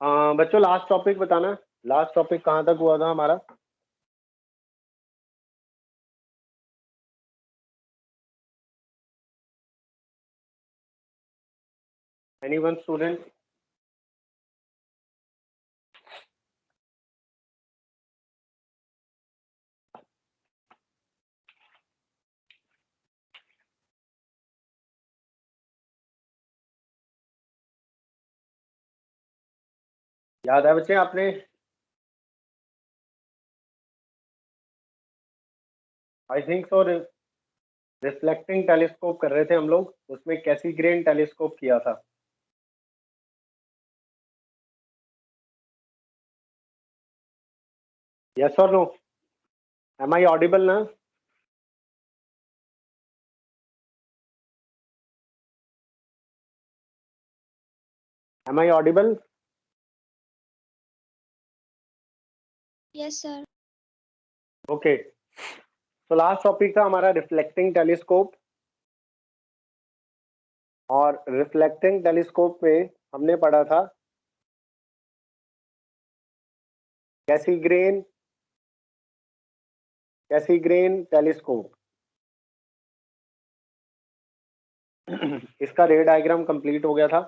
बच्चों last topic बताना, last topic कहाँ तक हुआ था हमारा? Anyone student? याद है बच्चे आपने? I think so. Reflecting telescope कर रहे थे हम लोग, उसमें कैसीग्रेन टेलीस्कोप किया था। यस और नो? एम आई ऑडिबल ना? Am I audible? Yes sir. Okay, तो लास्ट टॉपिक था हमारा रिफ्लेक्टिंग टेलीस्कोप। और रिफ्लेक्टिंग टेलीस्कोप में हमने पढ़ा था कैसीग्रेन टेलीस्कोप। इसका रे डायग्राम कंप्लीट हो गया था।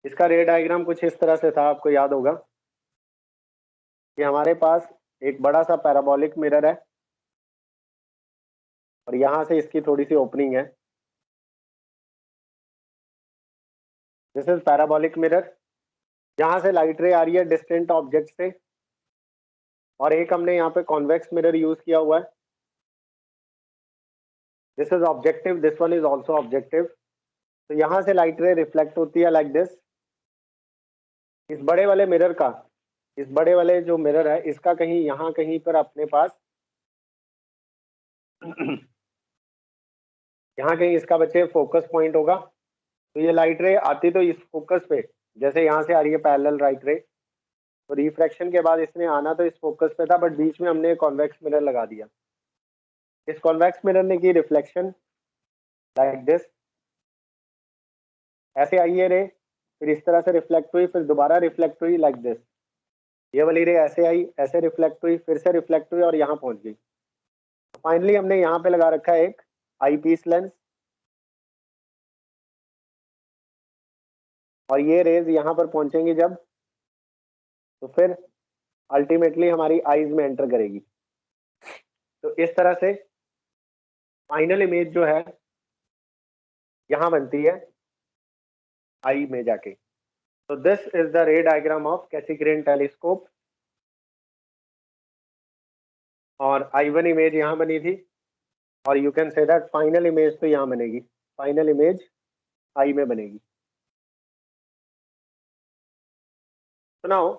इसका रे डायग्राम कुछ इस तरह से था, आपको याद होगा कि हमारे पास एक बड़ा सा पैराबोलिक मिरर है और यहां से इसकी थोड़ी सी ओपनिंग है। This is parabolic mirror. यहां से लाइट रे आ रही है डिस्टेंट ऑब्जेक्ट से, और एक हमने यहाँ पे कॉन्वेक्स मिरर यूज किया हुआ है। This is objective, this one is also objective. तो यहां से लाइट रे रिफ्लेक्ट होती है लाइक दिस। इस बड़े वाले मिरर का, इस बड़े वाले जो मिरर है इसका कहीं यहाँ कहीं पर अपने पास यहाँ कहीं इसका बच्चे फोकस पॉइंट होगा। तो ये लाइट रे आती तो इस फोकस पे, जैसे यहाँ से आ रही है पैरेलल लाइट रे, तो रिफ्रैक्शन के बाद इसने आना तो इस फोकस पे था, बट बीच में हमने कॉन्वेक्स मिरर लगा दिया। इस कॉन्वेक्स मिरर ने की रिफ्लेक्शन लाइक दिस। ऐसे आई ये रे, फिर इस तरह से रिफ्लेक्ट हुई, फिर दोबारा रिफ्लेक्ट हुई लाइक दिस। ये वाली रे ऐसे आई, ऐसे रिफ्लेक्ट हुई, फिर से रिफ्लेक्ट हुई और यहाँ पहुंच गई। फाइनली हमने यहाँ पे लगा रखा है एक आई पीस लेंस, और ये रेज यहाँ पर पहुंचेंगी जब, तो फिर अल्टीमेटली हमारी आईज में एंटर करेगी। तो इस तरह से फाइनल इमेज जो है यहाँ बनती है आई में जाके। तो this is the ray diagram of Cassegrain telescope. और I1 इमेज यहाँ बनी थी, और you can say that final image तो यहाँ बनेगी, फाइनल इमेज आई में बनेगी। तो नाउ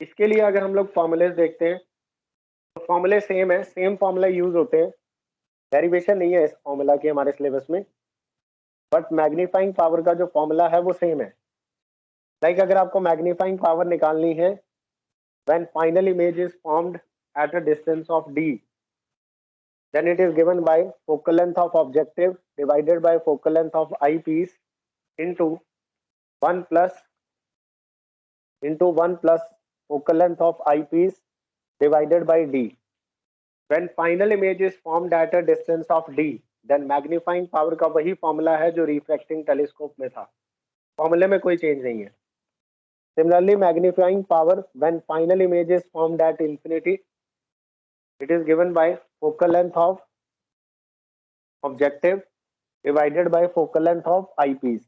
इसके लिए अगर हम लोग फॉर्मूलेज देखते हैं तो फॉर्मूले सेम है, सेम फॉर्मूला यूज होते हैं। डेरिवेशन नहीं है इस फॉर्मूला की हमारे सिलेबस में, बट मैग्नीफाइंग पावर का जो फॉर्मूला है वो सेम है। लाइक अगर आपको मैग्नीफाइंग पावर निकालनी है when final image is formed at a distance of d, then it is given by focal length of objective divided by focal length of eyepiece into 1 plus focal length of eyepiece divided by d. When final image is formed at a distance of d, then magnifying power का वही formula है जो refracting telescope में था, फॉर्मूले में कोई change नहीं है। Similarly, magnifying power when final image is formed at infinity, it is given by focal length of objective divided by focal length of eyepiece.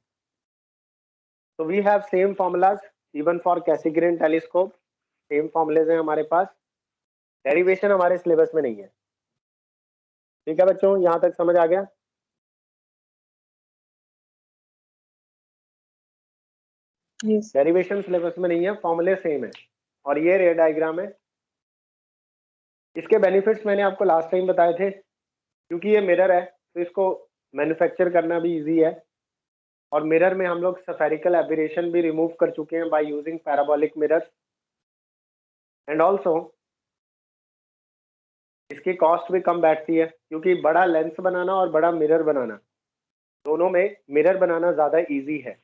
So we have same formulas even for Cassegrain telescope, same formulas हैं हमारे पास। Derivation हमारे syllabus में नहीं है। ठीक है बच्चों, यहाँ तक समझ आ गया? डेरिवेशन सिलेबस में नहीं है, फॉर्मूले सेम है। और ये रे डायग्राम है। इसके बेनिफिट्स मैंने आपको लास्ट टाइम बताए थे। क्योंकि ये मिरर है तो इसको मैन्युफैक्चर करना भी इजी है, और मिरर में हम लोग सफेरिकल एबरेशन भी रिमूव कर चुके हैं by using parabolic mirror. And also इसकी कॉस्ट भी कम बैठती है, क्योंकि बड़ा लेंस बनाना और बड़ा मिरर बनाना, दोनों में मिरर बनाना ज़्यादा इजी है।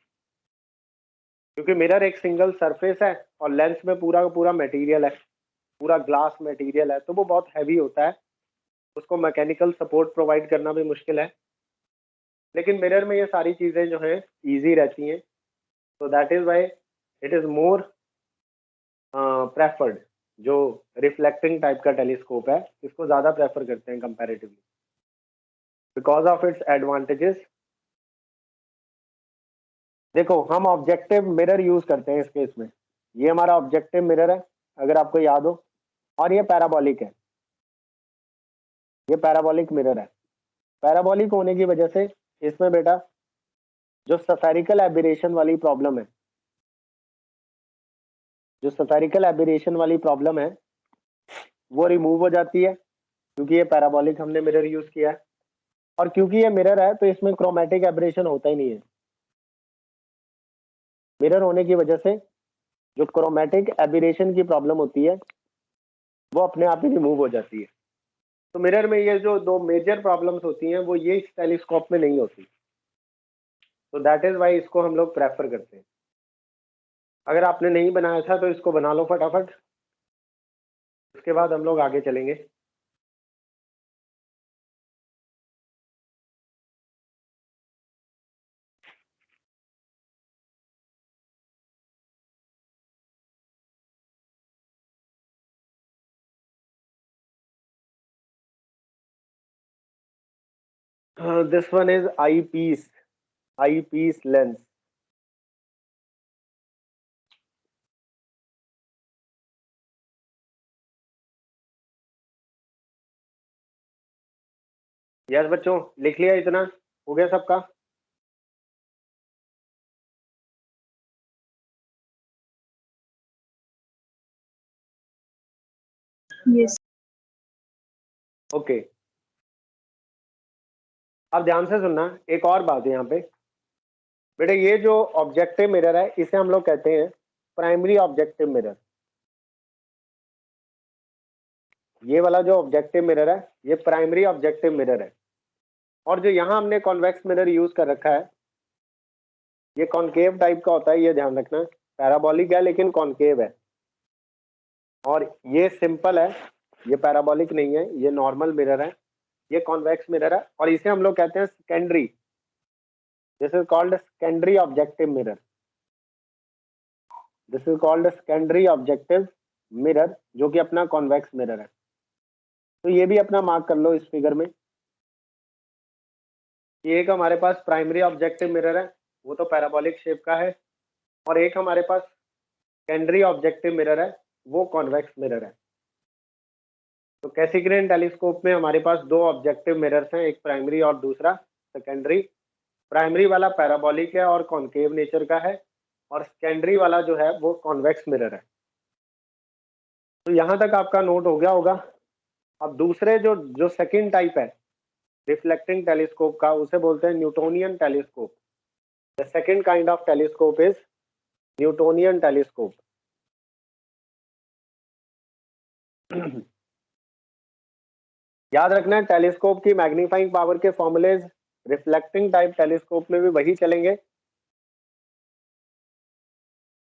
क्योंकि मिरर एक सिंगल सरफेस है और लेंस में पूरा का पूरा मटेरियल है, पूरा ग्लास मटेरियल है, तो वो बहुत हैवी होता है, उसको मैकेनिकल सपोर्ट प्रोवाइड करना भी मुश्किल है। लेकिन मिरर में ये सारी चीज़ें जो है ईजी रहती हैं, तो that is why it is more preferred. जो रिफ्लेक्टिंग टाइप का टेलीस्कोप है इसको ज़्यादा प्रेफर करते हैं comparatively because of its advantages. देखो हम ऑब्जेक्टिव मिरर यूज करते हैं इस केस में, ये हमारा ऑब्जेक्टिव मिरर है अगर आपको याद हो, और ये पैराबोलिक है, ये पैराबोलिक मिरर है। पैराबोलिक होने की वजह से इसमें बेटा जो सफेरिकल एबिरेशन वाली प्रॉब्लम है, जो सफेरिकल एबिरेशन वाली प्रॉब्लम है वो रिमूव हो जाती है, क्योंकि ये पैराबोलिक हमने मिरर यूज किया है। और क्योंकि ये मिरर है तो इसमें क्रोमेटिक एब्रेशन होता ही नहीं है। मिरर होने की वजह से जो क्रोमेटिक एबिरेशन की प्रॉब्लम होती है वो अपने आप ही रिमूव हो जाती है। तो मिरर में ये जो दो मेजर प्रॉब्लम्स होती हैं वो ये इस टेलीस्कोप में नहीं होती, तो दैट इज वाई इसको हम लोग प्रेफर करते हैं। अगर आपने नहीं बनाया था तो इसको बना लो फटाफट, उसके बाद हम लोग आगे चलेंगे। This one is eyepiece lens. Yes बच्चों, लिख लिया? इतना हो गया सबका? यस। ओके, अब ध्यान से सुनना, एक और बात है यहाँ पे बेटे, ये जो ऑब्जेक्टिव मिरर है इसे हम लोग कहते हैं प्राइमरी ऑब्जेक्टिव मिरर। ये वाला जो ऑब्जेक्टिव मिरर है ये प्राइमरी ऑब्जेक्टिव मिरर है। और जो यहाँ हमने कॉन्वेक्स मिरर यूज कर रखा है ये कॉनकेव टाइप का होता है, ये ध्यान रखना। पैराबोलिक है लेकिन कॉनकेव है, और ये सिंपल है, ये पैराबोलिक नहीं है, ये नॉर्मल मिरर है, ये कॉन्वेक्स मिरर है, और इसे हम लोग कहते हैं secondary. This is called secondary objective mirror, this is called secondary objective mirror, जो कि अपना कॉन्वेक्स मिरर है। तो ये भी अपना मार्क कर लो इस फिगर में। ये एक हमारे पास प्राइमरी ऑब्जेक्टिव मिरर है, वो तो पैराबोलिक शेप का है, और एक हमारे पास सेकेंडरी ऑब्जेक्टिव मिरर है, वो कॉन्वेक्स मिरर है। तो कैसिग्रेन टेलीस्कोप में हमारे पास दो ऑब्जेक्टिव मिरर्स हैं, एक प्राइमरी और दूसरा सेकेंडरी। प्राइमरी वाला पैराबोलिक है और कॉनकेव नेचर का है, और सेकेंडरी वाला जो है वो कॉन्वेक्स मिरर है। तो यहाँ तक आपका नोट हो गया होगा। अब दूसरे जो जो सेकंड टाइप है रिफ्लेक्टिंग टेलीस्कोप का, उसे बोलते हैं Newtonian telescope. The second kind of telescope is Newtonian telescope. याद रखना, टेलीस्कोप की मैग्नीफाइंग पावर के फॉर्मूलेज रिफ्लेक्टिंग टाइप टेलीस्कोप में भी वही चलेंगे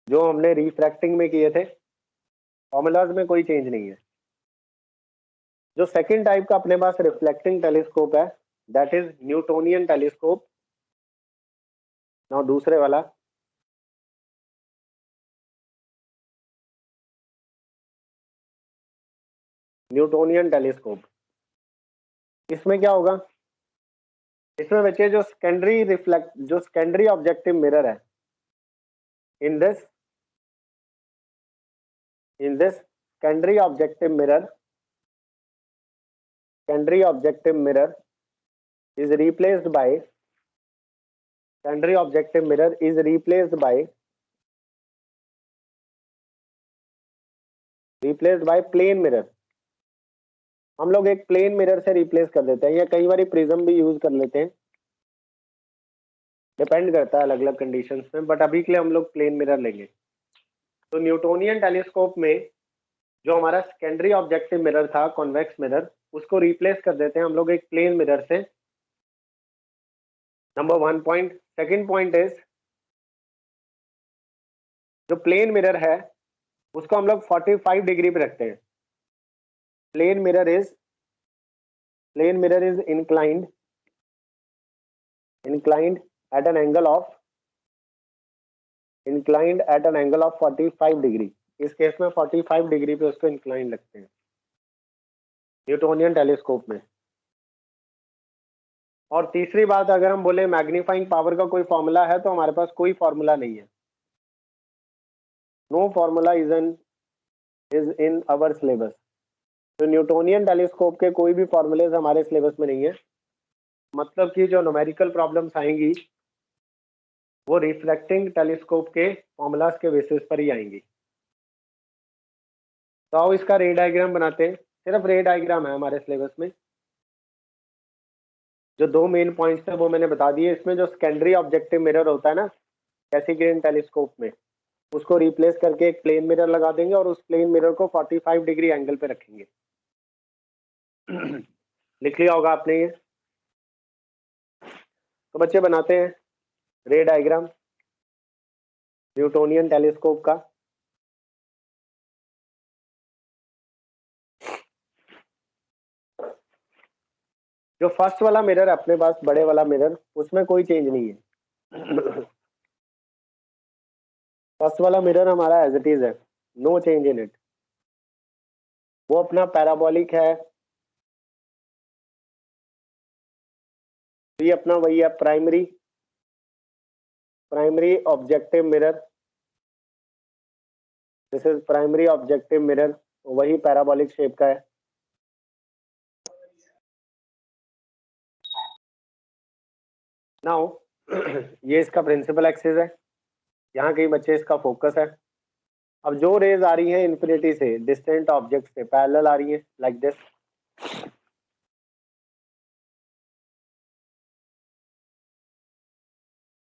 जो हमने रिफ्रैक्टिंग में किए थे, फॉर्मूलाज में कोई चेंज नहीं है। जो सेकंड टाइप का अपने पास रिफ्लेक्टिंग टेलीस्कोप है that is Newtonian telescope. Now दूसरे वाला, न्यूटोनियन टेलीस्कोप, इसमें क्या होगा? इसमें बच्चे जो सेकेंडरी ऑब्जेक्टिव मिरर है, in this secondary objective mirror is replaced by plane mirror. हम लोग एक प्लेन मिरर से रिप्लेस कर देते हैं, या कई बार प्रिज्म भी यूज कर लेते हैं, डिपेंड करता है अलग अलग कंडीशंस में, बट अभी के लिए हम लोग प्लेन मिरर लेंगे। तो न्यूटोनियन टेलीस्कोप में जो हमारा सेकेंडरी ऑब्जेक्टिव मिरर था कॉन्वेक्स मिरर, उसको रिप्लेस कर देते हैं हम लोग एक प्लेन मिरर से। Number 1 point. Second point is जो प्लेन मिरर है उसको हम लोग 45 डिग्री पे रखते हैं। Plane mirror is inclined at an angle of 45 degree. इस केस में 45 डिग्री पे उसको इंक्लाइन रखते हैं न्यूटोनियन टेलीस्कोप में। और तीसरी बात, अगर हम बोले मैग्नीफाइंग पावर का कोई फॉर्मूला है तो हमारे पास कोई फॉर्मूला नहीं है। No formula is in our syllabus. तो न्यूटोनियन टेलीस्कोप के कोई भी फॉर्मूलेज हमारे सिलेबस में नहीं है। मतलब कि जो न्यूमेरिकल प्रॉब्लम्स आएंगी वो रिफ्लेक्टिंग टेलीस्कोप के फॉर्मूलाज के बेसिस पर ही आएंगी। तो आओ इसका रे डायग्राम बनाते हैं। सिर्फ रे डायग्राम है हमारे सिलेबस में। जो दो मेन पॉइंट्स है वो मैंने बता दिए। इसमें जो सेकेंडरी ऑब्जेक्टिव मिरर होता है ना कैसीग्रेन टेलीस्कोप में, उसको रिप्लेस करके एक प्लेन मिरर लगा देंगे और उस प्लेन मिरर को 45 डिग्री एंगल पे रखेंगे। लिख लिया होगा आपने ये। तो बच्चे बनाते हैं रे डायग्राम न्यूटोनियन टेलीस्कोप का। जो फर्स्ट वाला मिरर है अपने पास, बड़े वाला मिरर, उसमें कोई चेंज नहीं है। फर्स्ट वाला मिरर हमारा एज इट इज है, नो चेंज इन इट। वो अपना पैराबोलिक है। ये अपना वही है primary objective mirror. This is primary objective mirror, वही पैराबोलिक शेप का है। नाउ ये इसका प्रिंसिपल एक्सिस है, यहाँ कहीं बच्चे इसका फोकस है। अब जो रेज आ रही है इन्फिनिटी से, डिस्टेंट ऑब्जेक्ट से पैरेलल आ रही है लाइक दिस।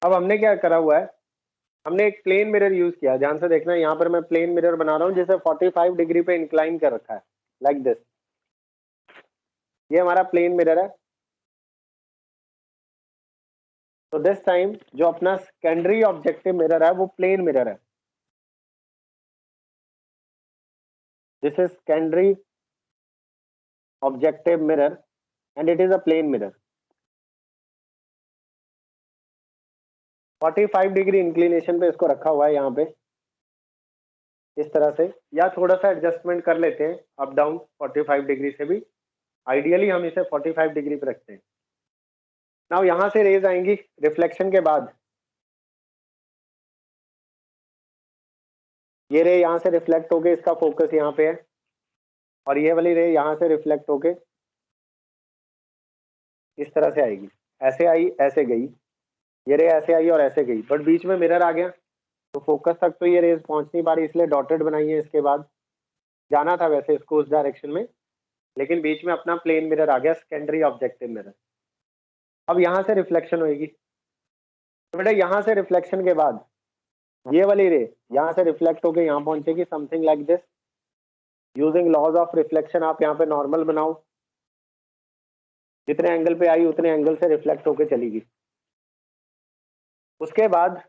अब हमने क्या करा हुआ है, हमने एक प्लेन मिरर यूज किया। ध्यान से देखना, यहाँ पर मैं प्लेन मिरर बना रहा हूँ जिसे 45 डिग्री पे इंक्लाइन कर रखा है लाइक दिस। ये हमारा प्लेन मिरर है। तो दिस टाइम जो अपना सेकेंडरी ऑब्जेक्टिव मिरर है वो प्लेन मिरर है। This is secondary objective mirror and it is a plane mirror. 45 degree inclination पे इसको रखा हुआ है यहाँ पे इस तरह से, या थोड़ा सा एडजस्टमेंट कर लेते हैं अप डाउन 45 डिग्री से भी। आइडियली हम इसे 45 डिग्री पे रखते हैं। नाउ यहाँ से रेज आएंगी रिफ्लेक्शन के बाद। ये रे यहाँ से रिफ्लेक्ट होके, इसका फोकस यहाँ पे है, और ये वाली रे यहाँ से रिफ्लेक्ट होके इस तरह से आएगी। ऐसे आई, ऐसे गई। ये रे ऐसे आई और ऐसे गई, बट बीच में मिरर आ गया तो फोकस तक तो ये रेज पहुंच नहीं पा रही, इसलिए डॉटेड बनाई है। इसके बाद जाना था वैसे इसको उस डायरेक्शन में, लेकिन बीच में अपना प्लेन मिरर आ गया, सेकेंडरी ऑब्जेक्टिव मिरर। अब यहाँ से रिफ्लेक्शन होगी। तो बेटा यहाँ से रिफ्लेक्शन के बाद ये वाली रे यहाँ से रिफ्लेक्ट होके यहाँ पहुंचेगी, something like this. Using laws of reflection आप यहाँ पे नॉर्मल बनाओ, जितने एंगल पे आई उतने एंगल से रिफ्लेक्ट होके चलेगी। उसके बाद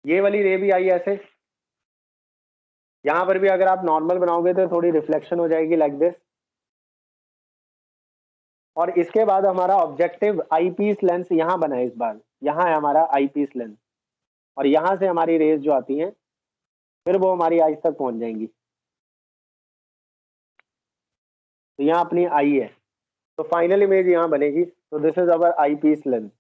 ये वाली रे भी आई ऐसे, यहाँ पर भी अगर आप नॉर्मल बनाओगे तो थोड़ी रिफ्लेक्शन हो जाएगी लाइक दिस। और इसके बाद हमारा ऑब्जेक्टिव आईपीस लेंस यहाँ बना है। इस बार यहाँ है हमारा आईपीस लेंस, और यहाँ से हमारी रेज जो आती हैं फिर वो हमारी आईज तक पहुंच जाएंगी। तो यहाँ अपनी आई है, तो फाइनल इमेज यहाँ बनेगी। तो this is our eyepiece lens.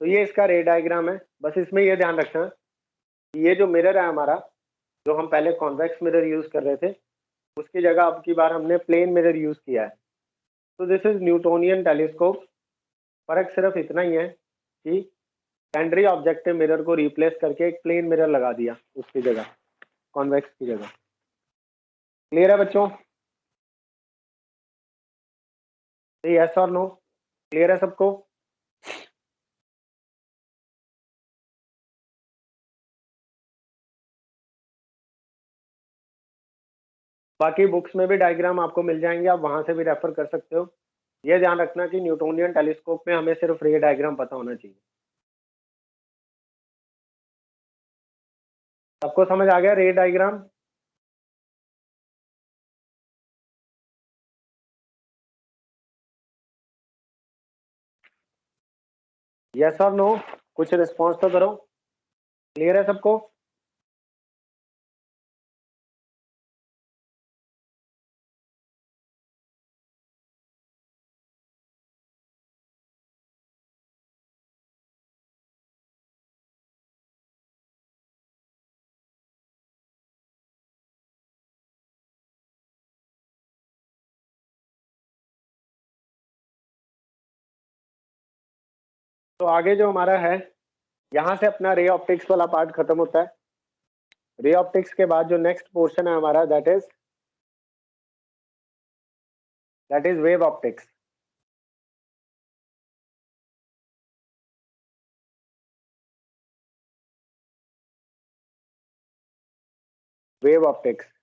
तो ये इसका रे डायग्राम है। बस इसमें ये ध्यान रखना कि ये जो मिरर है हमारा, जो हम पहले कॉन्वेक्स मिरर यूज कर रहे थे, उसकी जगह अब की बार हमने प्लेन मिरर यूज किया है। तो दिस इज न्यूटोनियन टेलीस्कोप। फर्क सिर्फ इतना ही है कि सेकेंडरी ऑब्जेक्टिव मिरर को रिप्लेस करके एक प्लेन मिरर लगा दिया उसकी जगह, कॉन्वेक्स की जगह। क्लियर है बच्चों? यस और नो? क्लियर है सबको? बाकी बुक्स में भी डायग्राम आपको मिल जाएंगे, आप वहां से भी रेफर कर सकते हो। ये ध्यान रखना कि न्यूटोनियन टेलीस्कोप में हमें सिर्फ रे डायग्राम पता होना चाहिए। सबको समझ आ गया रे डायग्राम? यस और नो, कुछ रिस्पॉन्स तो करो। क्लियर है सबको? तो आगे जो हमारा है, यहाँ से अपना रे ऑप्टिक्स वाला पार्ट खत्म होता है। रे ऑप्टिक्स के बाद जो नेक्स्ट पोर्शन है हमारा, that is wave optics. Wave optics.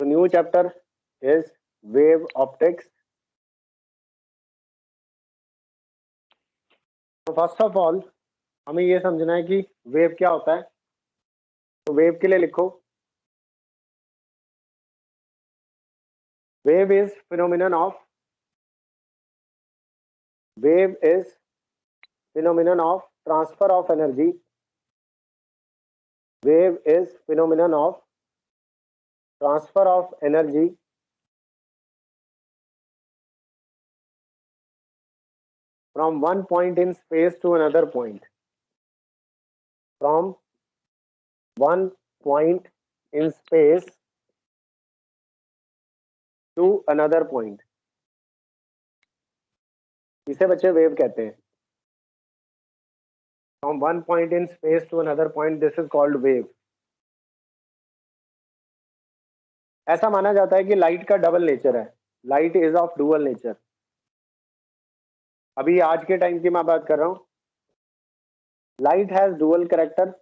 तो new chapter is wave optics. तो फर्स्ट ऑफ ऑल हमें ये समझना है कि वेव क्या होता है। तो वेव के लिए लिखो, wave is phenomenon of transfer of energy. Wave is phenomenon of transfer of energy from one point in space to another point. From one point in space to another point. इसे बच्चे wave कहते हैं। From one point in space to another point, this is called wave. ऐसा माना जाता है कि light का डबल नेचर है, light is of dual nature. अभी आज के टाइम की मैं बात कर रहा हूं। Light has dual character,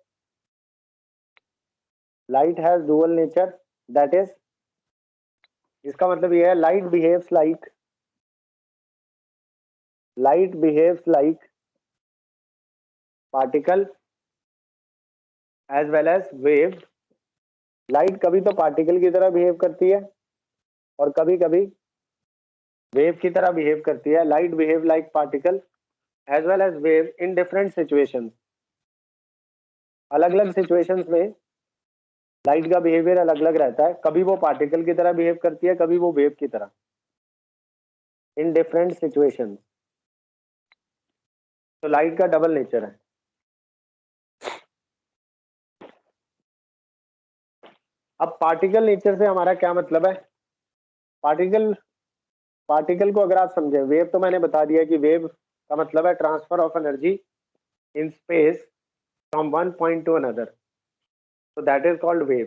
light has dual nature, that is, इसका मतलब यह है light behaves like particle as well as wave. Light कभी तो पार्टिकल की तरह बिहेव करती है और कभी कभी वेव की तरह बिहेव करती है। Light behave like particle as well as wave in different situations. अलग अलग सिचुएशंस में लाइट का बिहेवियर अलग अलग रहता है। कभी वो पार्टिकल की तरह बिहेव करती है, कभी वो वेव की तरह, इन डिफरेंट सिचुएशंस। तो लाइट का डबल नेचर है। अब पार्टिकल नेचर से हमारा क्या मतलब है? पार्टिकल को अगर आप समझें, वेव तो मैंने बता दिया कि वेव का मतलब है transfer of energy in space from one point two another, तो दैट इज कॉल्ड वेव।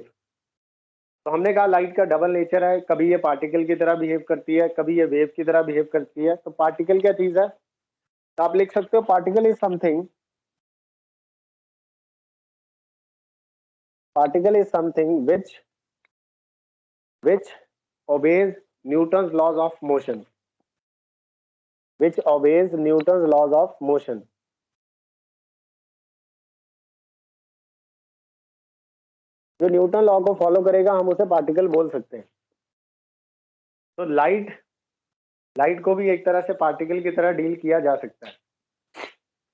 तो हमने कहा लाइट का डबल नेचर है, कभी ये पार्टिकल की तरह बिहेव करती है, कभी ये वेव की तरह बिहेव करती है। तो पार्टिकल क्या चीज है? तो आप लिख सकते हो particle is something which obeys Newton's laws of motion, which obeys Newton's laws of motion. जो न्यूटन लॉ को फॉलो करेगा हम उसे पार्टिकल बोल सकते हैं। तो लाइट को भी एक तरह से पार्टिकल की तरह डील किया जा सकता है।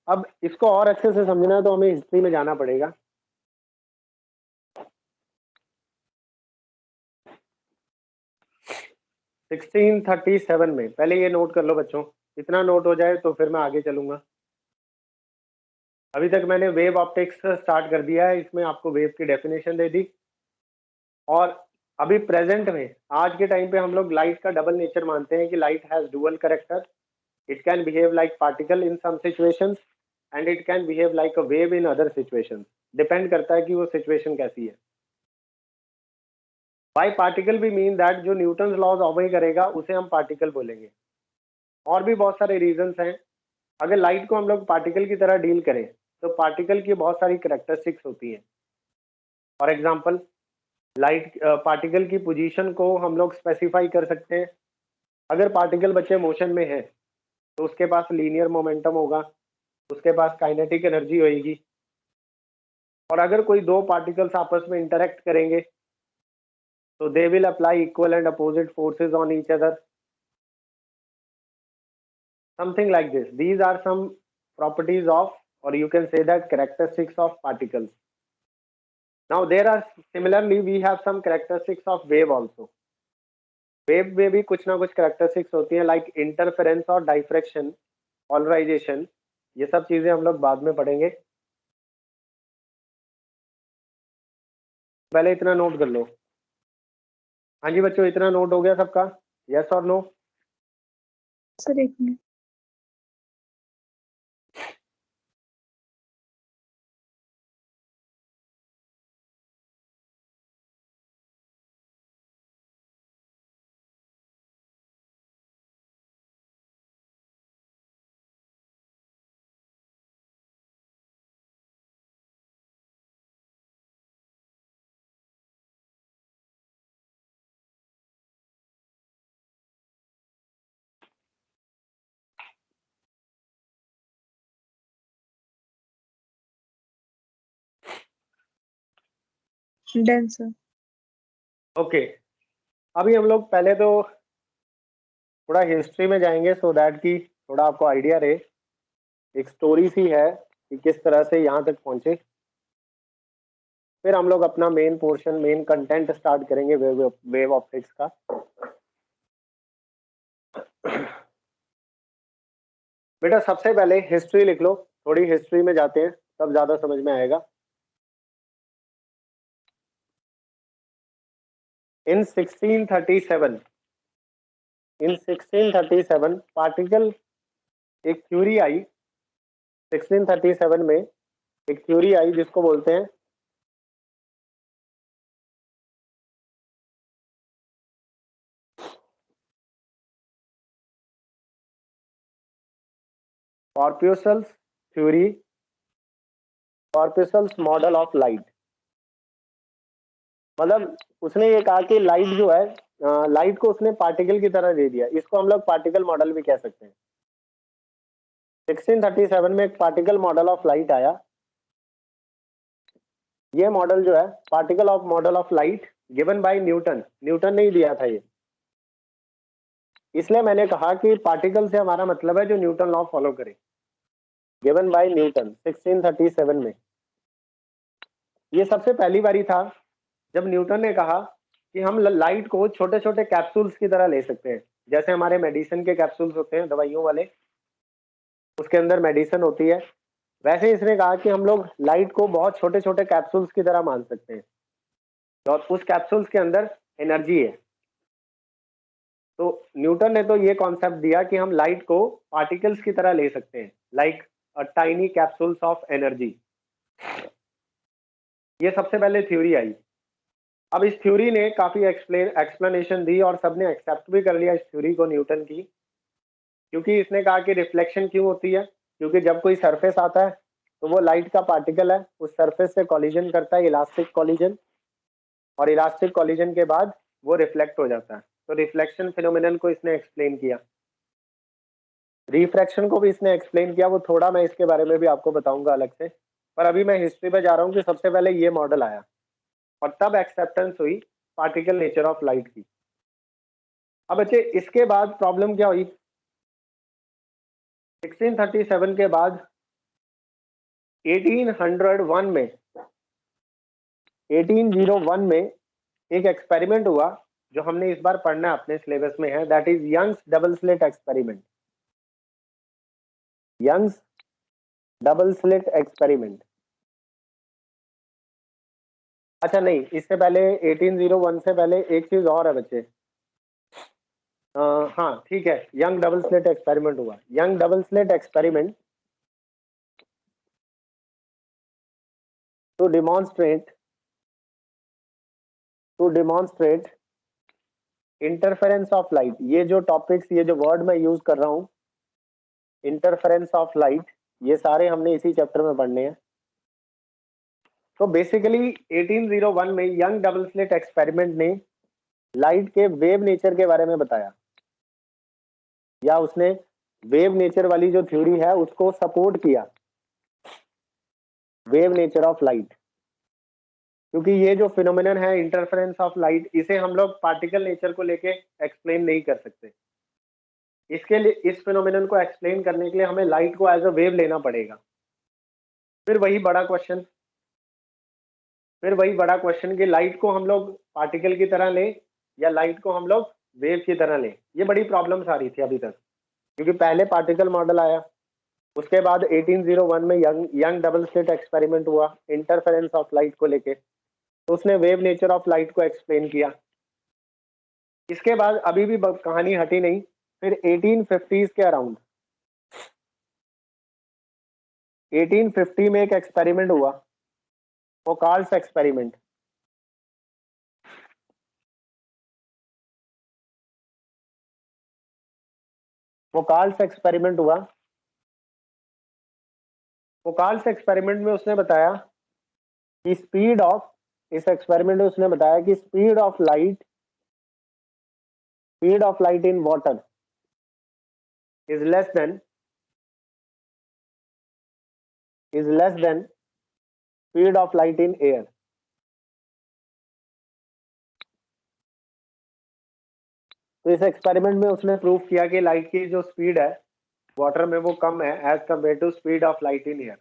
अब इसको और अच्छे से समझना है तो हमें हिस्ट्री में जाना पड़ेगा। सिक्सटीन 37 में, पहले ये नोट कर लो बच्चों, इतना नोट हो जाए तो फिर मैं आगे चलूंगा। अभी तक मैंने वेव ऑप्टिक्स स्टार्ट कर दिया है, इसमें आपको वेव की डेफिनेशन दे दी। और अभी प्रेजेंट में आज के टाइम पे हम लोग लाइट का डबल नेचर मानते हैं कि light has dual character. It can behave like particle in some situations and it can behave like a wave in other situations. Depend करता है कि वो सिचुएशन कैसी है। बाय पार्टिकल भी मीन दैट जो न्यूटन लॉज ऑबे करेगा उसे हम पार्टिकल बोलेंगे। और भी बहुत सारे रीजंस हैं। अगर लाइट को हम लोग पार्टिकल की तरह डील करें तो पार्टिकल की बहुत सारी कैरेक्टरिस्टिक्स होती हैं। फॉर एग्जांपल, लाइट पार्टिकल की पोजीशन को हम लोग स्पेसिफाई कर सकते हैं। अगर पार्टिकल बच्चे मोशन में है तो उसके पास लीनियर मोमेंटम होगा, उसके पास काइनेटिक एनर्जी होगी। और अगर कोई दो पार्टिकल्स आपस में इंटरेक्ट करेंगे तो they will apply equal and opposite forces on each other, something like this. These are some properties of, or you can say that characteristics of particles. Now there are similarly we have some characteristics of wave also. Wave में भी कुछ ना कुछ characteristics होती हैं, like interference और diffraction, polarisation, ये सब चीजें हम लोग बाद में पढ़ेंगे। पहले इतना नोट कर लो। हाँ जी बच्चों, इतना नोट हो गया सबका? यस और नो? सर एक मिनट। Done sir. ओके, अभी हम लोग पहले तो थोड़ा हिस्ट्री में जाएंगे सो दैट कि थोड़ा आपको आइडिया रहे, एक स्टोरी सी है कि किस तरह से यहाँ तक पहुंचे। फिर हम लोग अपना main portion, main content start करेंगे वेव ऑप्टिक्स का। बेटा सबसे पहले हिस्ट्री लिख लो, थोड़ी हिस्ट्री में जाते हैं तब ज्यादा समझ में आएगा। इन 1637 पार्टिकल, एक थ्योरी आई 1637 में, एक थ्योरी आई जिसको बोलते हैं कॉर्पस्कल्स थ्योरी, कॉर्पस्कल्स मॉडल ऑफ लाइट। मतलब उसने ये कहा कि लाइट जो है, लाइट को उसने पार्टिकल की तरह दे दिया, इसको हम लोग पार्टिकल मॉडल भी कह सकते हैं। 1637 में एक पार्टिकल मॉडल ऑफ लाइट आया। ये मॉडल जो है particle of model of light given by Newton, Newton ने ही दिया था ये। इसलिए मैंने कहा कि पार्टिकल से हमारा मतलब है जो न्यूटन लॉ फॉलो करे, गिवन बाय न्यूटन 1637 में। ये सबसे पहली बारी था जब न्यूटन ने कहा कि हम लाइट को छोटे छोटे कैप्सूल्स की तरह ले सकते हैं, जैसे हमारे मेडिसिन के कैप्सूल्स होते हैं दवाइयों वाले, उसके अंदर मेडिसिन होती है, वैसे इसने कहा कि हम लोग लाइट को बहुत छोटे छोटे कैप्सूल्स की तरह मान सकते हैं और उस कैप्सूल्स के अंदर एनर्जी है। तो न्यूटन ने तो ये कॉन्सेप्ट दिया कि हम लाइट को पार्टिकल्स की तरह ले सकते हैं, like a tiny capsules of energy. ये सबसे पहले थ्योरी आई। अब इस थ्योरी ने काफी एक्सप्लेनेशन दी और सबने एक्सेप्ट भी कर लिया इस थ्योरी को न्यूटन की, क्योंकि इसने कहा कि रिफ्लेक्शन क्यों होती है, क्योंकि जब कोई सरफेस आता है तो वो लाइट का पार्टिकल है, उस सरफेस से कॉलिजन करता है, इलास्टिक कॉलिजन, और इलास्टिक कॉलिजन के बाद वो रिफ्लेक्ट हो जाता है। तो रिफ्लेक्शन फिनोमिनन को इसने एक्सप्लेन किया, रिफ्रैक्शन को भी इसने एक्सप्लेन किया, वो थोड़ा मैं इसके बारे में भी आपको बताऊंगा अलग से। पर अभी मैं हिस्ट्री में जा रहा हूँ कि सबसे पहले ये मॉडल आया और तब एक्सेप्टेंस हुई पार्टिकल नेचर ऑफ लाइट की। अब बच्चे इसके बाद प्रॉब्लम क्या हुई, 1637 के बाद 1801 में 1801 में एक एक्सपेरिमेंट हुआ जो हमने इस बार पढ़ना है, अपने सिलेबस में है, that is Young's double slit experiment. Young's double slit experiment. अच्छा नहीं, इससे पहले 1801 से पहले एक चीज और है बच्चे। हाँ ठीक है, यंग डबल स्लिट एक्सपेरिमेंट हुआ। Young double slit experiment to demonstrate interference of light. ये जो टॉपिक्स, ये जो वर्ड मैं यूज कर रहा हूँ, इंटरफेरेंस ऑफ लाइट, ये सारे हमने इसी चैप्टर में पढ़ने हैं। तो बेसिकली 1801 में यंग डबल स्लिट एक्सपेरिमेंट ने लाइट के वेव नेचर के बारे में बताया, या उसने वेव नेचर वाली जो थ्योरी है उसको सपोर्ट किया, वेव नेचर ऑफ लाइट। क्योंकि ये जो फिनोमिनन है इंटरफेरेंस ऑफ लाइट, इसे हम लोग पार्टिकल नेचर को लेके एक्सप्लेन नहीं कर सकते। इसके लिए, इस फिनोमिनन को एक्सप्लेन करने के लिए हमें लाइट को एज अ वेव लेना पड़ेगा। फिर वही बड़ा क्वेश्चन कि लाइट को हम लोग पार्टिकल की तरह लें या लाइट को हम लोग वेव की तरह लें। ये बड़ी प्रॉब्लम्स आ रही थी अभी तक, क्योंकि पहले पार्टिकल मॉडल आया, उसके बाद 1801 में यंग डबल स्लिट एक्सपेरिमेंट हुआ इंटरफेरेंस ऑफ लाइट को लेके, तो उसने वेव नेचर ऑफ लाइट को एक्सप्लेन किया। इसके बाद अभी भी कहानी हटी नहीं। फिर 1850s के अराउंड 1850 में एक एक्सपेरिमेंट हुआ, फोकाल्ट्स एक्सपेरिमेंट। फोकाल्ट्स एक्सपेरिमेंट हुआ। फोकाल्ट्स एक्सपेरिमेंट में उसने बताया कि स्पीड ऑफ, इस एक्सपेरिमेंट में उसने बताया कि speed of light in water is less than speed of light in air। तो इस एक्सपेरिमेंट में उसने प्रूव किया कि लाइट की जो स्पीड है वाटर में वो कम है as compare to speed of light in air.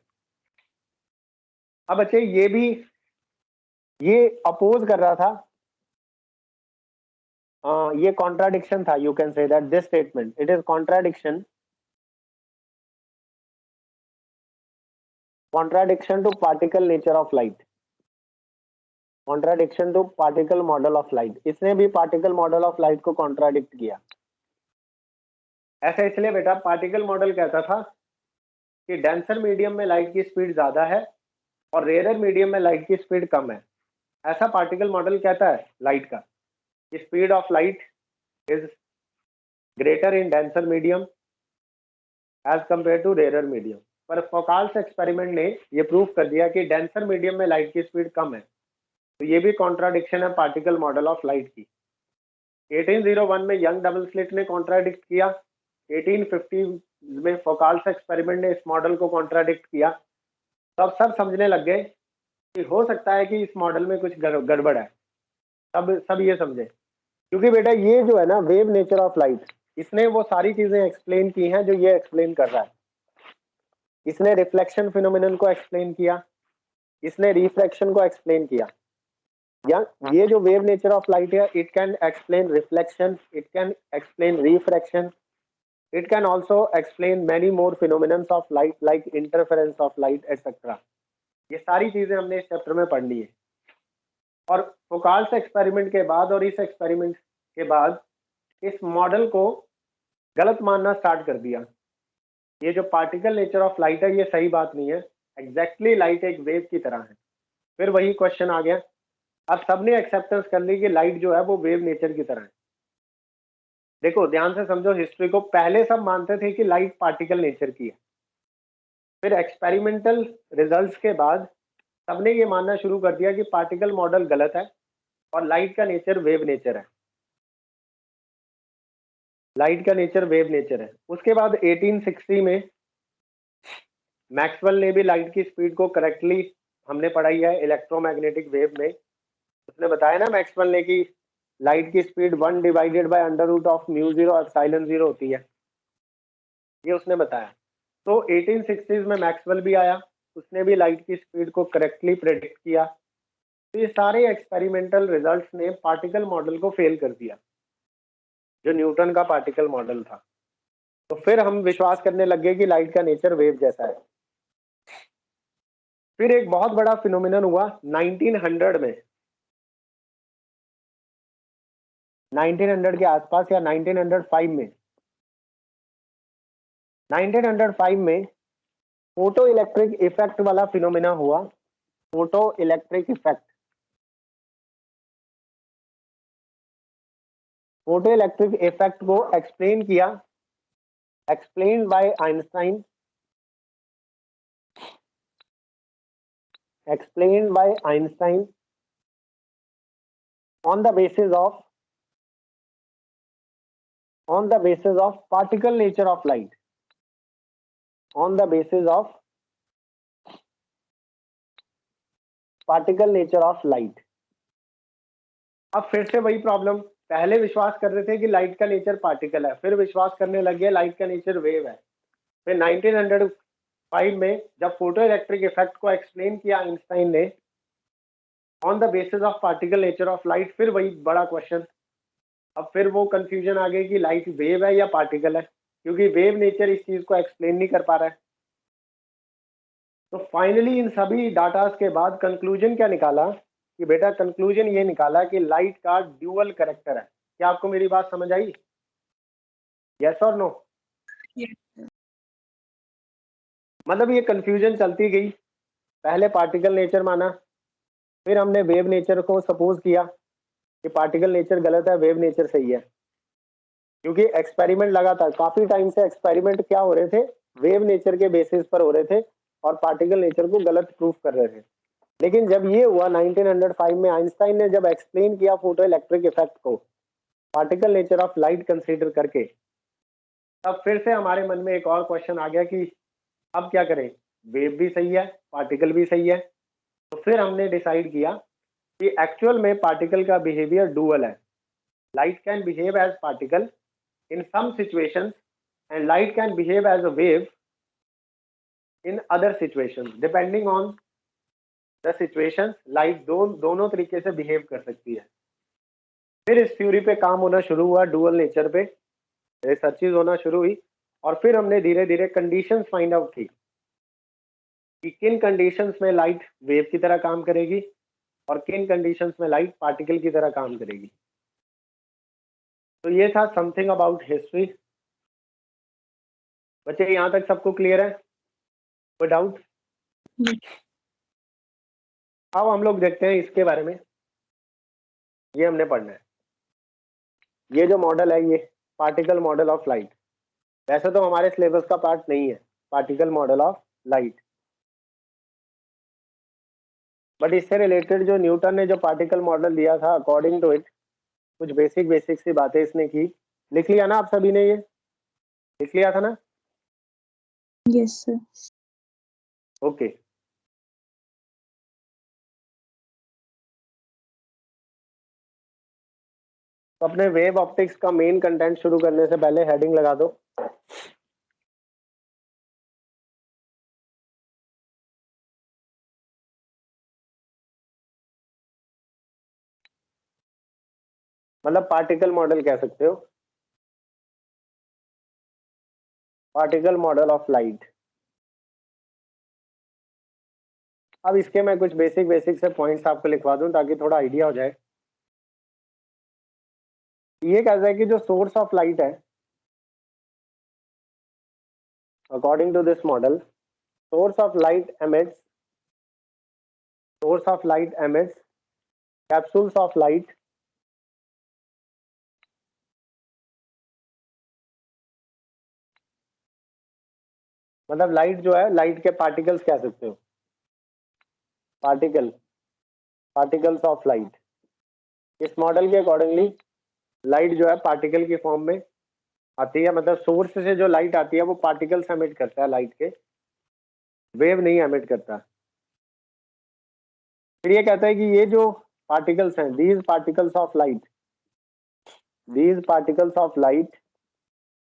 अब बच्चे ये अपोज कर रहा था, ये कॉन्ट्राडिक्शन था। You can say that this statement it is contradiction to particle nature of light, contradiction to particle model of light. इसने भी पार्टिकल मॉडल ऑफ लाइट को कॉन्ट्राडिक्ट किया। ऐसा इसलिए बेटा, पार्टिकल मॉडल कहता था कि डेंसर मीडियम में लाइट की स्पीड ज्यादा है और रेयर मीडियम में लाइट की स्पीड कम है। ऐसा पार्टिकल मॉडल कहता है लाइट का, speed of light is greater in denser medium as compare to rare medium. पर फोकाल्ट्स एक्सपेरिमेंट ने ये प्रूव कर दिया कि डेंसर मीडियम में लाइट की स्पीड कम है। तो ये भी कॉन्ट्राडिक्शन है पार्टिकल मॉडल ऑफ लाइट की। 1801 में यंग डबल स्लिट ने कॉन्ट्राडिक्ट किया, 1850 में फोकाल्ट्स एक्सपेरिमेंट ने इस मॉडल को कॉन्ट्राडिक्ट किया। तब सब समझने लग गए कि हो सकता है कि इस मॉडल में कुछ गड़बड़ है। सब ये समझे, क्योंकि बेटा ये जो है ना वेव नेचर ऑफ लाइट, इसने वो सारी चीजें एक्सप्लेन की हैं जो ये एक्सप्लेन कर रहा है। इसने रिफ्लेक्शन फिनोमिनन को एक्सप्लेन किया, इसने रिफ्रैक्शन को एक्सप्लेन किया। या ये जो वेव नेचर ऑफ लाइट है, it can explain reflection, it can explain refraction, it can also explain many more phenomenons of light like interference of light etcetera. ये सारी चीजें हमने इस चैप्टर में पढ़ ली है। और फोकाल्ट्स एक्सपेरिमेंट के बाद और इस एक्सपेरिमेंट के बाद इस मॉडल को गलत मानना स्टार्ट कर दिया। ये जो पार्टिकल नेचर ऑफ लाइट है ये सही बात नहीं है, एग्जैक्टली लाइट एक वेव की तरह है। फिर वही क्वेश्चन आ गया, अब सबने एक्सेप्टेंस कर ली कि लाइट जो है वो वेव नेचर की तरह है। देखो ध्यान से समझो हिस्ट्री को, पहले सब मानते थे कि लाइट पार्टिकल नेचर की है। फिर एक्सपेरिमेंटल रिजल्ट्स के बाद सबने ये मानना शुरू कर दिया कि पार्टिकल मॉडल गलत है और लाइट का नेचर वेव नेचर है, लाइट का नेचर वेव नेचर है। उसके बाद 1860 में मैक्सवेल ने भी लाइट की स्पीड को करेक्टली, हमने पढ़ाई है इलेक्ट्रोमैग्नेटिक वेव में, उसने बताया ना मैक्सवेल ने कि लाइट की speed 1 divided by under root of mu 0 epsilon 0 होती है, ये उसने बताया। तो 1860s में मैक्सवेल भी आया, उसने भी लाइट की स्पीड को करेक्टली प्रेडिक्ट किया। तो ये सारे एक्सपेरिमेंटल रिजल्ट्स ने पार्टिकल मॉडल को फेल कर दिया, जो न्यूटन का पार्टिकल मॉडल था। तो फिर हम विश्वास करने लग गए कि लाइट का नेचर वेव जैसा है। फिर एक बहुत बड़ा फिनोमिनन हुआ 1900 में, 1900 के आसपास या 1905 में। 1905 में फोटो इलेक्ट्रिक इफेक्ट वाला फिनोमिना हुआ, photo electric effect. Photo electric effect को एक्सप्लेन किया, explain by Einstein. explained by Einstein on the basis of particle nature of light, on the basis of particle nature of light. अब फिर से वही problem, पहले विश्वास कर रहे थे कि लाइट का नेचर पार्टिकल है, फिर विश्वास करने लगे लाइट का नेचर वेव है। फिर 1905 में जब फोटो इलेक्ट्रिक इफेक्ट को एक्सप्लेन किया आइंस्टाइन ने on the basis of particle nature of light, फिर वही बड़ा क्वेश्चन, अब फिर वो कंफ्यूजन आ गई कि लाइट वेव है या पार्टिकल है, क्योंकि वेव नेचर इस चीज को एक्सप्लेन नहीं कर पा रहा है। तो फाइनली इन सभी डाटास के बाद कंक्लूजन क्या निकाला कि बेटा कंक्लूजन ये निकाला कि लाइट का ड्यूअल कैरेक्टर है। क्या आपको मेरी बात समझ आई? यस और नो? मतलब ये कंफ्यूजन चलती गई, पहले पार्टिकल नेचर माना, फिर हमने वेव नेचर को सपोज किया कि पार्टिकल नेचर गलत है, वेव नेचर सही है, क्योंकि एक्सपेरिमेंट लगातार काफी टाइम से एक्सपेरिमेंट क्या हो रहे थे, वेव नेचर के बेसिस पर हो रहे थे और पार्टिकल नेचर को गलत प्रूफ कर रहे थे। लेकिन जब ये हुआ 1905 में, आइंस्टाइन ने जब एक्सप्लेन किया फोटो इलेक्ट्रिक इफेक्ट को particle nature of light consider करके, तब फिर से हमारे मन में एक और क्वेश्चन आ गया कि अब क्या करें, वेव भी सही है, पार्टिकल भी सही है। तो फिर हमने डिसाइड किया कि एक्चुअल में पार्टिकल का बिहेवियर डुअल है। Light can behave as particle in some situations and light can behave as a wave in other situations. Depending on the situations, light दोनों तरीके से बिहेव कर सकती है। फिर इस थ्योरी पे काम होना शुरू हुआ, डुअल नेचर पे रिसर्चेज होना शुरू हुई, और फिर हमने धीरे धीरे कंडीशंस फाइंड आउट की कि किन कंडीशंस में लाइट वेव की तरह काम करेगी और किन कंडीशंस में लाइट पार्टिकल की तरह काम करेगी। तो ये था समथिंग अबाउट हिस्ट्री। बच्चे यहाँ तक सबको क्लियर है? कोई डाउट? अब हम लोग देखते हैं इसके बारे में, ये हमने पढ़ना है। ये जो मॉडल है ये पार्टिकल मॉडल ऑफ लाइट, वैसे तो हमारे सिलेबस का पार्ट नहीं है particle model of light, but इससे रिलेटेड जो न्यूटन ने जो पार्टिकल मॉडल दिया था, अकॉर्डिंग टू इट कुछ बेसिक सी बातें इसने की। लिख लिया ना आप सभी ने? ये लिख लिया था ना? Yes sir. ओके। तो अपने वेव ऑप्टिक्स का मेन कंटेंट शुरू करने से पहले हेडिंग लगा दो। मतलब पार्टिकल मॉडल कह सकते हो, पार्टिकल मॉडल ऑफ लाइट। अब इसके मैं कुछ बेसिक से पॉइंट्स आपको लिखवा दूं ताकि थोड़ा आइडिया हो जाए। ये कहता है कि जो सोर्स ऑफ लाइट है, according to this model, source of light emits capsules of light मतलब लाइट जो है, लाइट के पार्टिकल्स कह सकते हो, पार्टिकल्स ऑफ लाइट। इस मॉडल के अकॉर्डिंगली लाइट जो है पार्टिकल की फॉर्म में आती है, मतलब सोर्स से जो लाइट आती है वो पार्टिकल्स एमिट करता है, लाइट के वेव नहीं एमिट करता। फिर ये कहता है कि ये जो पार्टिकल्स हैं, दीज पार्टिकल्स ऑफ लाइट,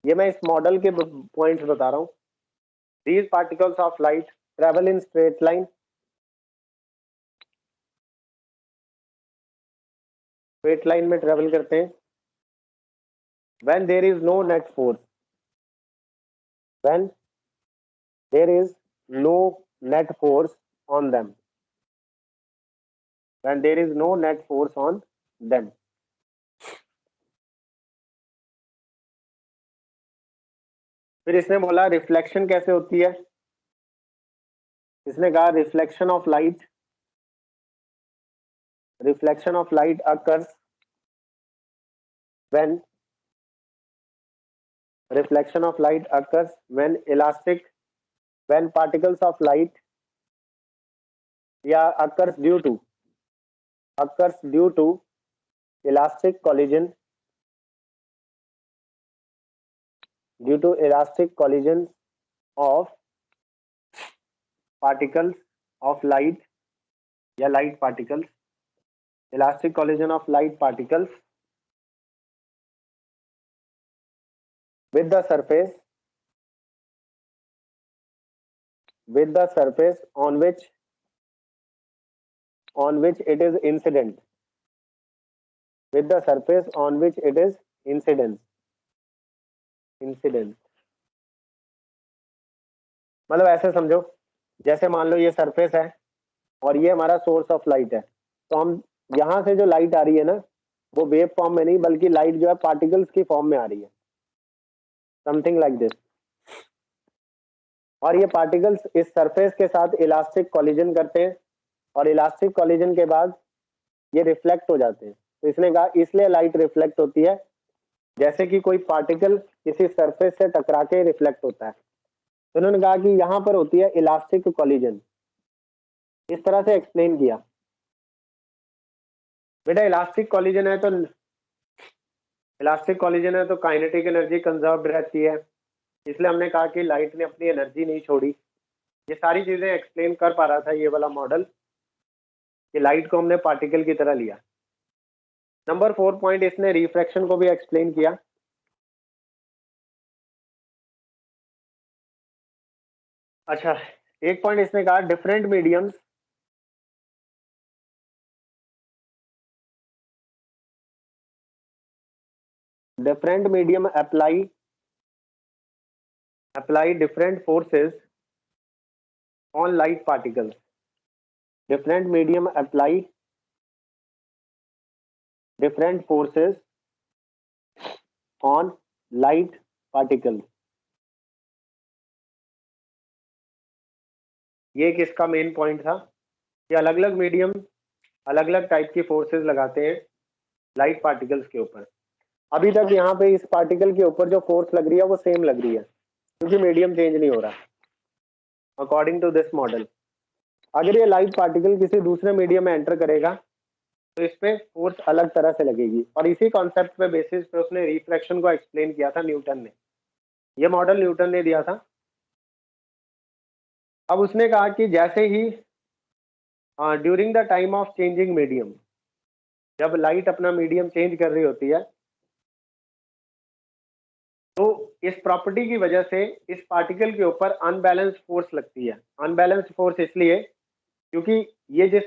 ये मैं इस मॉडल के पॉइंट्स बता रहा हूँ। These particles of light travel in straight line, straight line में ट्रेवल करते हैं। when there is no net force on them, फिर इसने बोला रिफ्लेक्शन कैसे होती है। इसने कहा reflection of light occurs when particles of light या occurs due to elastic collision of particles of light या light particles, elastic collision of light particles with the surface on which it is incident, with the surface on which it is incident. मतलब ऐसे समझो, जैसे मान लो ये surface है और ये हमारा सोर्स ऑफ लाइट है, तो हम यहाँ से जो लाइट आ रही है ना, वो वेव फॉर्म में नहीं बल्कि लाइट जो है पार्टिकल्स की फॉर्म में आ रही है, समथिंग लाइक दिस। और ये पार्टिकल्स इस सरफेस के साथ इलास्टिक कॉलिजन करते हैं और इलास्टिक कॉलिजन के बाद ये रिफ्लेक्ट हो जाते हैं। तो इसने कहा इसलिए लाइट रिफ्लेक्ट होती है, जैसे कि कोई पार्टिकल किसी सरफेस से टकरा के रिफ्लेक्ट होता है। तो उन्होंने कहा कि यहाँ पर होती है इलास्टिक कॉलिजन, इस तरह से एक्सप्लेन किया। बेटा इलास्टिक कॉलिजन है तो काइनेटिक एनर्जी कंजर्व्ड रहती है, इसलिए हमने कहा कि लाइट ने अपनी एनर्जी नहीं छोड़ी। ये सारी चीजें एक्सप्लेन कर पा रहा था ये वाला मॉडल कि लाइट को हमने पार्टिकल की तरह लिया। नंबर 4 पॉइंट, इसने रिफ्रैक्शन को भी एक्सप्लेन किया। अच्छा, एक पॉइंट इसने कहा different mediums apply different forces on light particles. Different medium apply different forces on light particles. ये किसका मेन पॉइंट था कि अलग अलग मीडियम अलग अलग टाइप की फोर्सेस लगाते हैं लाइट पार्टिकल्स के ऊपर। अभी तक यहाँ पे इस पार्टिकल के ऊपर जो फोर्स लग रही है वो सेम लग रही है क्योंकि मीडियम चेंज नहीं हो रहा अकॉर्डिंग टू दिस मॉडल। अगर ये लाइट पार्टिकल किसी दूसरे मीडियम में एंटर करेगा तो इस पे फोर्स अलग तरह से लगेगी, और इसी कॉन्सेप्ट पे बेसिस पे उसने रिफ्रैक्शन को एक्सप्लेन किया था न्यूटन ने। ये मॉडल न्यूटन ने दिया था। अब उसने कहा कि जैसे ही during the time of changing medium, जब लाइट अपना मीडियम चेंज कर रही होती है तो इस प्रॉपर्टी की वजह से इस पार्टिकल के ऊपर अनबैलेंस फोर्स लगती है। अनबैलेंस फोर्स इसलिए क्योंकि ये जिस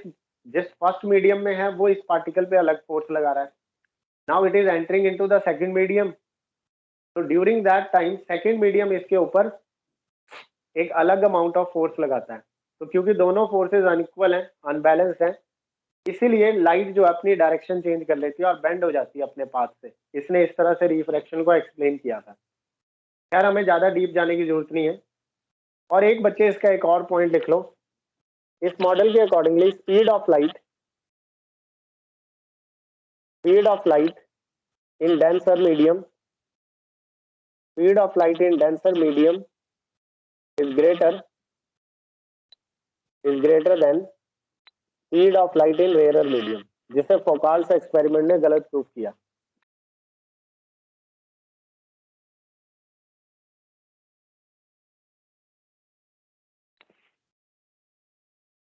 फर्स्ट मीडियम में है वो इस पार्टिकल पे अलग फोर्स लगा रहा है। Now it is entering into the second medium, तो during that time second medium इसके ऊपर एक अलग अमाउंट ऑफ फोर्स लगाता है। तो क्योंकि दोनों फोर्सेस अनइक्वल हैं, अनबैलेंस हैं, इसीलिए लाइट जो अपनी डायरेक्शन चेंज कर लेती है और बेंड हो जाती है अपने पाथ से। इसने इस तरह से रिफ्रैक्शन को एक्सप्लेन किया था। खैर हमें ज्यादा डीप जाने की जरूरत नहीं है। और एक बच्चे इसका एक और पॉइंट लिख लो, इस मॉडल के accordingly speed of light in denser medium is greater than speed of light in rarer medium, जिसे फोकाल्स एक्सपेरिमेंट ने गलत प्रूफ किया।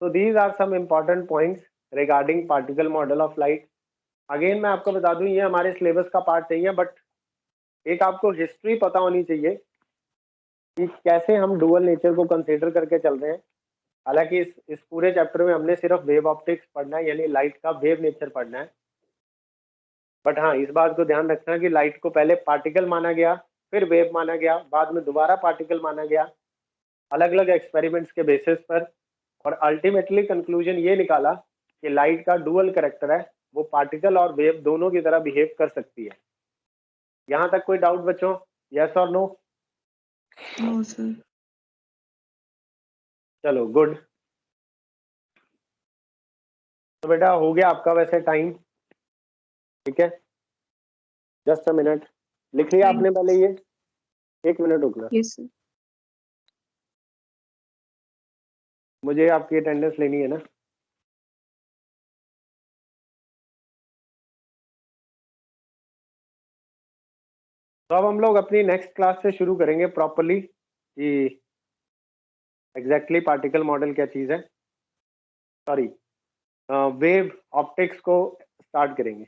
So these are some important points regarding particle model of light. Again मैं आपको बता दूं ये हमारे सिलेबस का पार्ट नहीं है, बट एक आपको हिस्ट्री पता होनी चाहिए कि कैसे हम डुअल नेचर को कंसीडर करके चल रहे हैं। हालांकि इस पूरे चैप्टर में हमने सिर्फ वेव ऑप्टिक्स पढ़ना है, यानी लाइट का वेव नेचर पढ़ना है। बट हाँ, इस बात को ध्यान रखना कि लाइट को पहले पार्टिकल माना गया, फिर वेव माना गया, बाद में दोबारा पार्टिकल माना गया अलग अलग एक्सपेरिमेंट्स के बेसिस पर, और अल्टीमेटली कंक्लूजन ये निकाला कि लाइट का डुअल कैरेक्टर है, वो पार्टिकल और वेव दोनों की तरह बिहेव कर सकती है। यहाँ तक कोई डाउट बच्चों? यस और नो? No sir. चलो गुड। तो बेटा हो गया आपका वैसे टाइम, ठीक है। जस्ट अ मिनट, लिख लिया आपने पहले ये? एक मिनट रुकना, यस सर। मुझे आपकी अटेंडेंस लेनी है ना। तो अब हम लोग अपनी नेक्स्ट क्लास से शुरू करेंगे प्रॉपरली कि एग्जैक्टली पार्टिकल मॉडल क्या चीज़ है, सॉरी वेव ऑप्टिक्स को स्टार्ट करेंगे।